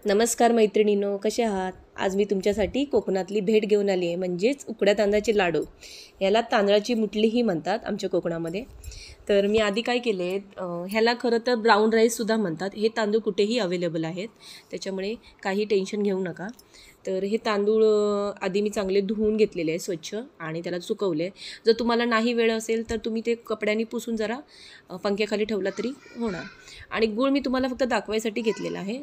नमस्कार मैत्रिणींनो, कसे आहात? आज मी तुमच्यासाठी कोकणातली भेट घेऊन आली आहे, म्हणजेच उकड्या तांदळाचे लाडू. याला तांदळाची मुटलीही म्हणतात आमच्या कोकणामध्ये. तर मी आधी काय केले, ह्याला खरं तर ब्राऊन राईससुद्धा म्हणतात. हे तांदूळ कुठेही अवेलेबल आहेत, त्याच्यामुळे काही टेन्शन घेऊ नका. तर हे तांदूळ आधी मी चांगले धुवून घेतलेले आहे स्वच्छ आणि त्याला सुकवले. जर तुम्हाला नाही वेळ असेल तर तुम्ही ते कपड्यांनी पुसून जरा पंख्याखाली ठेवला तरी होणार. आणि गूळ मी तुम्हाला फक्त दाखवायसाठी घेतलेला आहे.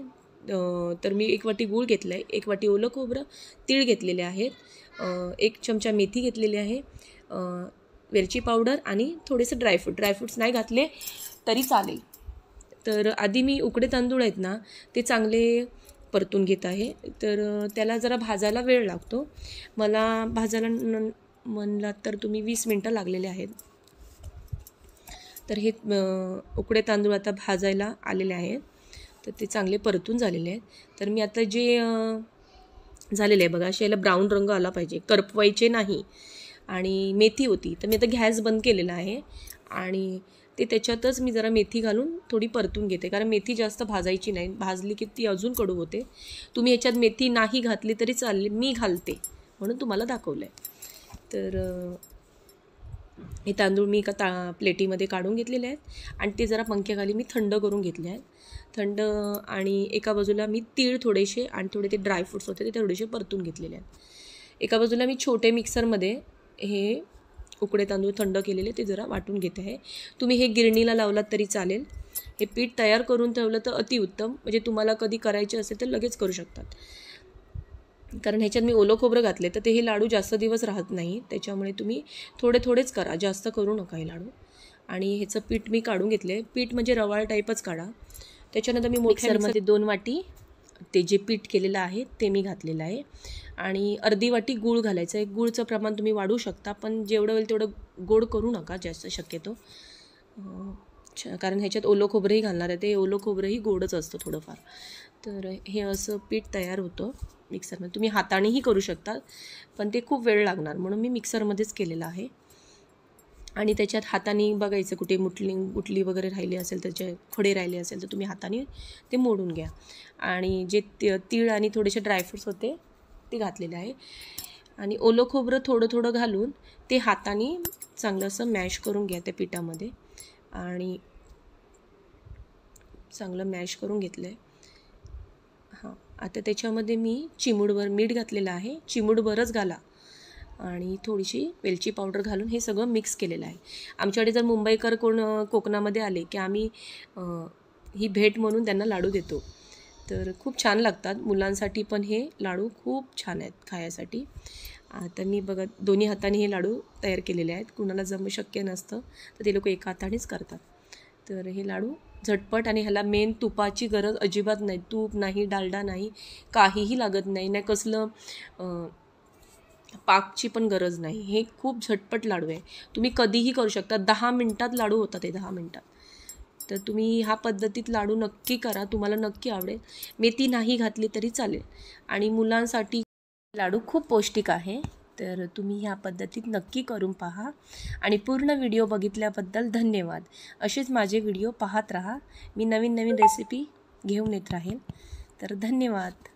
तर मी 1 वाटी गूळ घेतला आहे, 1 वाटी ओलं खोबरं, तीळ घेतलेले आहेत, 1 चमचा मेथी घेतलेली आहे, वेलची पावडर आणि थोडेसे ड्रायफ्रूट्स नाही घातले तरी चालेल. तर आधी मी उकडे तांदूळ आहेत ना, ते चांगले परतून घेत आहे. तर त्याला जरा भाजायला वेळ लागतो. मला भाजायला म्हणलात तर तुम्ही 20 मिनटं लागलेले आहेत. तर हे उकडे तांदूळ आता भाजायला आलेले आहेत, तर ते चांगले परतून झालेले आहेत. तर मी आता जे झालेले आहे बघा, असे याला ब्राऊन रंग आला पाहिजे, करपवायचे नाही. आणि मेथी होती, तर मी आता गॅस बंद केलेला आहे आणि ते त्याच्यातच मी जरा मेथी घालून थोडी परतून घेते, कारण मेथी जास्त भाजायची नाही, भाजली की ती अजून कडू होते. तुम्ही ह्याच्यात मेथी नाही घातली तरी चालेल, मी घालते म्हणून तुम्हाला दाखवलं आहे. तर हे तांदूळ मी एका प्लेटीमध्ये काढून घेतलेले आहेत आणि ते जरा पंख्याखाली मी थंड करून घेतले आहेत. थंड आणि एका बाजूला मी तीळ थोडेसे आणि थोडे ते ड्रायफ्रूट्स होते ते थोडेसे परतून घेतलेले आहेत. एका बाजूला मी छोटे मिक्सरमध्ये हे उकडे तांदूळ थंड केलेले ते जरा वाटून घेते आहे. तुम्ही हे गिरणीला लावलात तरी चालेल. हे पीठ तयार करून ठेवलं तर अतिउत्तम, म्हणजे तुम्हाला कधी करायचे असेल तर लगेच करू शकतात. कारण ह्याच्यात मी ओलं खोबरं घातले तर ते हे लाडू जास्त दिवस राहत नाही, त्याच्यामुळे तुम्ही थोडेच करा, जास्त करू नका हे लाडू. आणि ह्याचं पीठ मी काढून घेतले. पीठ म्हणजे रवाळ टाईपच काढा. त्याच्यानंतर मी मिक्सरमध्ये 2 वाटी ते जे पीठ केलेलं आहे ते मी घातलेलं आहे आणि अर्धी वाटी गूळ घालायचं आहे. गूळचं प्रमाण तुम्ही वाढवू शकता, पण जेवढं होईल तेवढं गोड करू नका जास्त शक्यतो, कारण ह्याच्यात ओलं खोबरंही घालणार आहे. ते ओलं खोबरंही गोडच असतं थोडंफार. तर हे असं पीठ तयार होतं मिक्सरमध्ये. तुम्ही हातानेही करू शकता, पण ते खूप वेळ लागणार, म्हणून मी मिक्सरमध्येच केलेलं आहे. आणि त्याच्यात हाताने बघायचं कुठे गुठली वगैरे राहिली असेल, त्याचे खडे राहिले असेल तर तुम्ही हाताने ते मोडून घ्या. आणि जे तीळ आणि थोडेसे ड्रायफ्रूट्स होते ते घातलेले आहे आणि ओलं खोबरं थोडं घालून ते हाताने चांगलं असं मॅश करून घ्या त्या पिठामध्ये. आणि चांगलं मॅश करून घेतलं आहे. हां, आता त्याच्यामध्ये मी चिमूटभर मीठ घातलेलं आहे, चिमूटभरच घाला, आणि थोडीशी वेलची पावडर घालून हे सगळं मिक्स केलेलं आहे. आमच्याकडे जर मुंबईकर कोण कोकणामध्ये आले की आम्ही ही भेट म्हणून त्यांना लाडू देतो. तर खूप छान लागतात. मुलांसाठी पण हे लाडू खूप छान आहेत खाण्यासाठी. आता मी बघा दोन्ही हाताने हे लाडू तयार केलेले आहेत. कुणाला शक्य नसतं तर ते लोक एका हातानेच करतात. तर हे लाडू झटपट, आणि ह्याला मेन तुपाची गरज अजिबात नाही. तूप नाही, डालडा नाही, काहीही लागत नाही, नाही कसलं पाकची पण गरज नाही. हे खूप झटपट लाडू आहे, तुम्ही कधीही करू शकता. 10 मिनटात लाडू होतात हे, 10 मिनटात. तर तुम्ही ह्या पद्धतीत लाडू नक्की करा, तुम्हाला नक्की आवडेल. मेथी नाही घातली तरी चालेल. आणि मुलांसाठी लाडू खूप पौष्टिक आहे. तर तुम्ही ह्या पद्धतीत नक्की करून पहा. आणि पूर्ण व्हिडिओ बघितल्याबद्दल धन्यवाद. असेच माझे व्हिडिओ पाहत राहा, मी नवीन रेसिपी घेऊन येत राहील. तर धन्यवाद.